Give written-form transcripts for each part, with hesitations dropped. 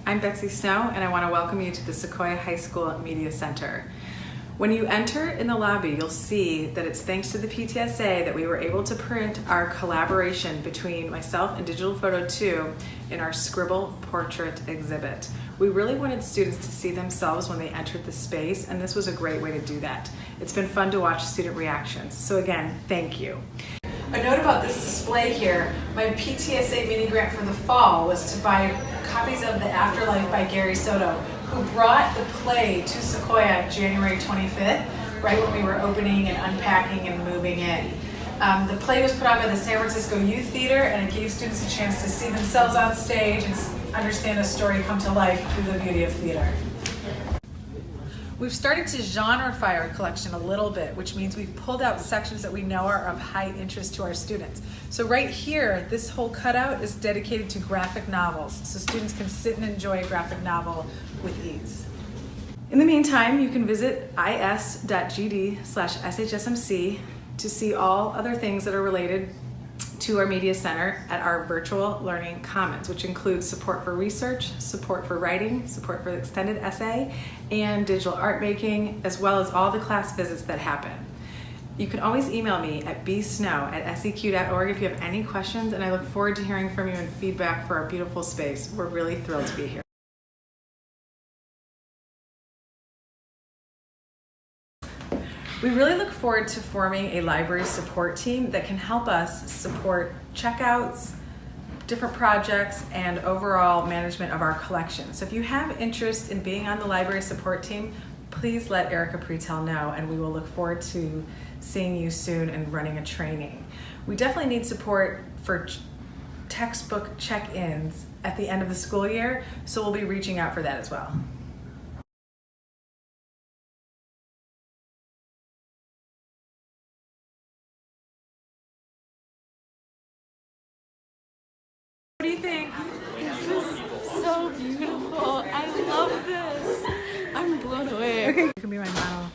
I'm Betsy Snow, and I want to welcome you to the Sequoia High School Media Center. When you enter in the lobby, you'll see that it's thanks to the PTSA that we were able to print our collaboration between myself and Digital Photo 2 in our Scribble Portrait exhibit. We really wanted students to see themselves when they entered the space, and this was a great way to do that. It's been fun to watch student reactions. So again, thank you. A note about this display here, my PTSA mini grant for the fall was to buy copies of The Afterlife by Gary Soto, who brought the play to Sequoia January 25th, right when we were opening and unpacking and moving in. The play was put on by the San Francisco Youth Theater, and it gave students a chance to see themselves on stage and understand a story come to life through the beauty of theater. We've started to genreify our collection a little bit, which means we've pulled out sections that we know are of high interest to our students. So right here, this whole cutout is dedicated to graphic novels, so students can sit and enjoy a graphic novel with ease. In the meantime, you can visit is.gd/shsmc to see all other things that are related to our Media Center at our virtual learning commons, which includes support for research, support for writing, support for extended essay, and digital art making, as well as all the class visits that happen. You can always email me at bsnow@seq.org if you have any questions, and I look forward to hearing from you and feedback for our beautiful space. We're really thrilled to be here. We really look forward to forming a library support team that can help us support checkouts, different projects, and overall management of our collection. So if you have interest in being on the library support team, please let Erica Pretel know, and we will look forward to seeing you soon and running a training. We definitely need support for textbook check-ins at the end of the school year, so we'll be reaching out for that as well. What do you think? This is so beautiful. I love this. I'm blown away. Okay, you can be my model.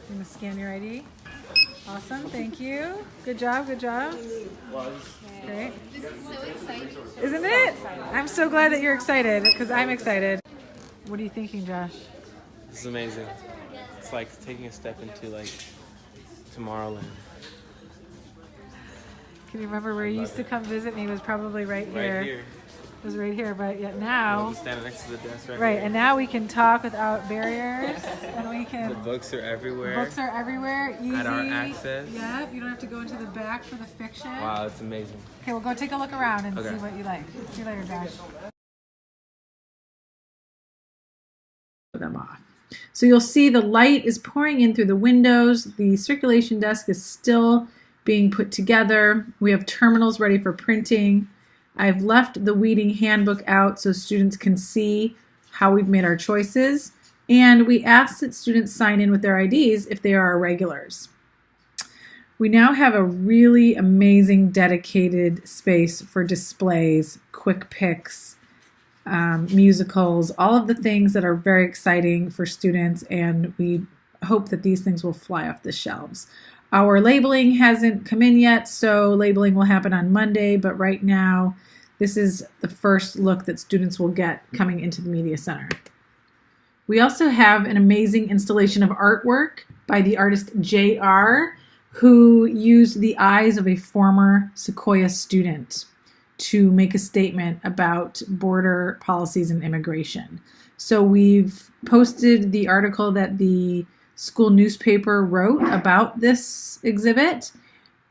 I'm gonna scan your ID. Awesome, thank you. Good job, good job. Great. This is so exciting. Isn't it? I'm so glad that you're excited, because I'm excited. What are you thinking, Josh? This is amazing. It's like taking a step into Tomorrowland. Can you remember where you used to come visit me? It was probably right here. Right here. It was right here, but yet now. I'm standing next to the desk Right, here. and now we can talk without barriers, and we can. The books are everywhere. Books are everywhere, easy. At our access. Yeah, you don't have to go into the back for the fiction. Wow, it's amazing. Okay, we'll go take a look around and Okay. see what you like. See you later, Josh. Them off. So you'll see the light is pouring in through the windows. The circulation desk is still being put together. We have terminals ready for printing. I've left the weeding handbook out so students can see how we've made our choices. And we ask that students sign in with their IDs if they are our regulars. We now have a really amazing dedicated space for displays, quick picks, musicals, all of the things that are very exciting for students, and we hope that these things will fly off the shelves. Our labeling hasn't come in yet, so labeling will happen on Monday, but right now this is the first look that students will get coming into the Media Center. We also have an amazing installation of artwork by the artist JR, who used the eyes of a former Sequoia student to make a statement about border policies and immigration. So we've posted the article that the school newspaper wrote about this exhibit,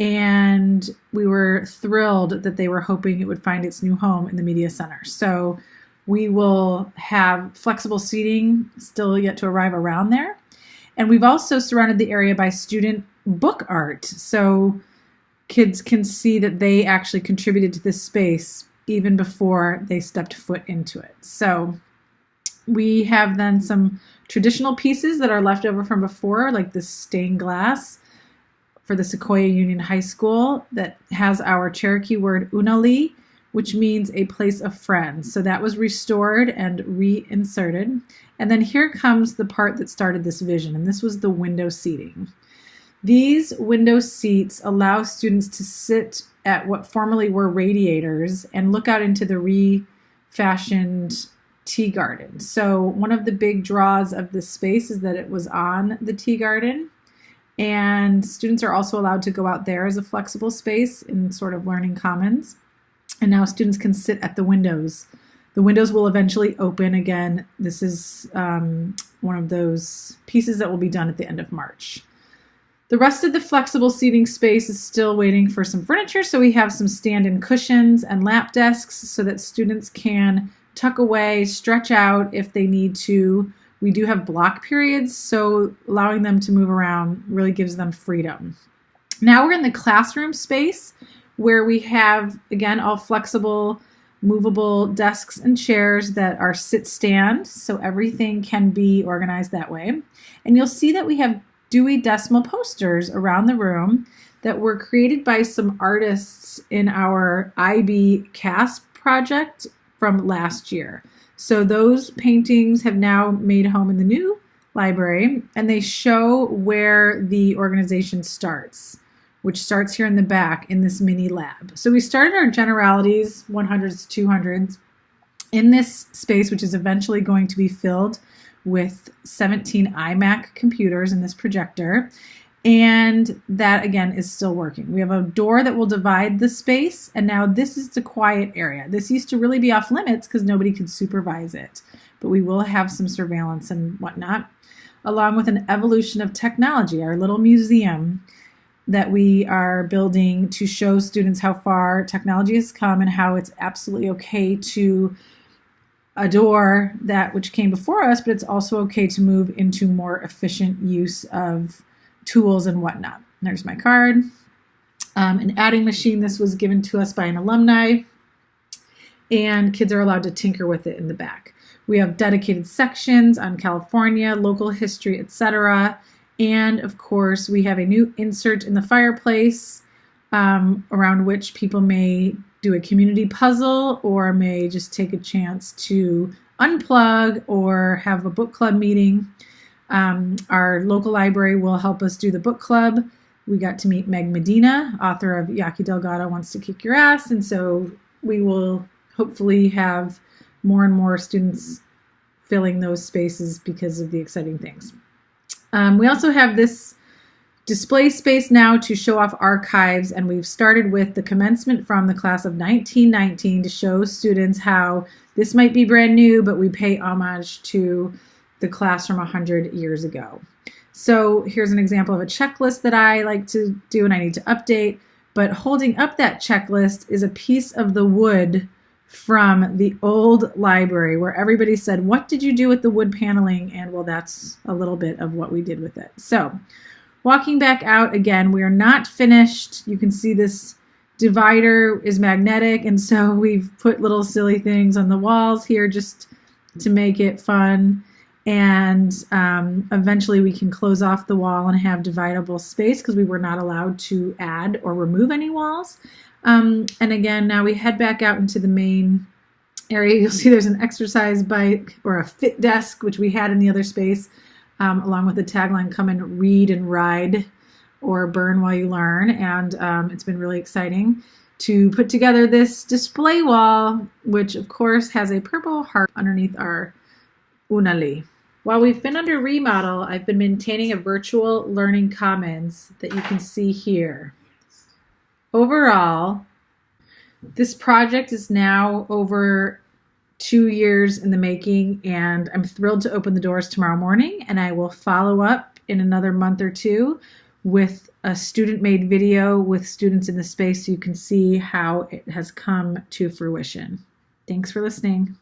and we were thrilled that they were hoping it would find its new home in the Media Center. So we will have flexible seating still yet to arrive around there. And we've also surrounded the area by student book art, so kids can see that they actually contributed to this space even before they stepped foot into it. So we have then some traditional pieces that are left over from before, like this stained glass for the Sequoia Union High School that has our Cherokee word unali, which means a place of friends. So that was restored and reinserted. And then here comes the part that started this vision, and this was the window seating. These window seats allow students to sit at what formerly were radiators and look out into the refashioned tea garden. So one of the big draws of this space is that it was on the tea garden. And students are also allowed to go out there as a flexible space in sort of learning commons. And now students can sit at the windows. The windows will eventually open again. This is one of those pieces that will be done at the end of March. The rest of the flexible seating space is still waiting for some furniture. So we have some stand-in cushions and lap desks so that students can tuck away, stretch out if they need to. We do have block periods, so allowing them to move around really gives them freedom. Now we're in the classroom space where we have, again, all flexible, movable desks and chairs that are sit-stand, so everything can be organized that way. And you'll see that we have Dewey Decimal posters around the room that were created by some artists in our IB CASP project from last year. So those paintings have now made home in the new library, and they show where the organization starts, which starts here in the back in this mini lab. So we started our generalities, 100s to 200s, in this space, which is eventually going to be filled with 17 iMac computers in this projector. And that, again, is still working. We have a door that will divide the space, and now this is the quiet area. This used to really be off limits because nobody could supervise it, but we will have some surveillance and whatnot, along with an evolution of technology, our little museum that we are building to show students how far technology has come and how it's absolutely okay to adore that which came before us, but it's also okay to move into more efficient use of tools and whatnot. There's my card. An adding machine. This was given to us by an alumni, and kids are allowed to tinker with it in the back. We have dedicated sections on California, local history, etc. And of course, we have a new insert in the fireplace around which people may do a community puzzle or may just take a chance to unplug or have a book club meeting. Our local library will help us do the book club. We got to meet Meg Medina, author of Yaki Delgado Wants to Kick Your Ass, and so we will hopefully have more and more students filling those spaces because of the exciting things. We also have this display space now to show off archives, and we've started with the commencement from the class of 1919 to show students how this might be brand new, but we pay homage to the class from 100 years ago. So here's an example of a checklist that I like to do and I need to update, but holding up that checklist is a piece of the wood from the old library where everybody said, what did you do with the wood paneling? And well, that's a little bit of what we did with it. So walking back out again, we are not finished. You can see this divider is magnetic, and so we've put little silly things on the walls here just to make it fun. And eventually we can close off the wall and have dividable space because we were not allowed to add or remove any walls. And again, now we head back out into the main area. You'll see there's an exercise bike or a fit desk, which we had in the other space, along with the tagline, come and read and ride or burn while you learn. And it's been really exciting to put together this display wall, which of course has a purple heart underneath our Unali. While we've been under remodel, I've been maintaining a virtual learning commons that you can see here. Overall, this project is now over 2 years in the making, and I'm thrilled to open the doors tomorrow morning, and I will follow up in another month or two with a student-made video with students in the space so you can see how it has come to fruition. Thanks for listening.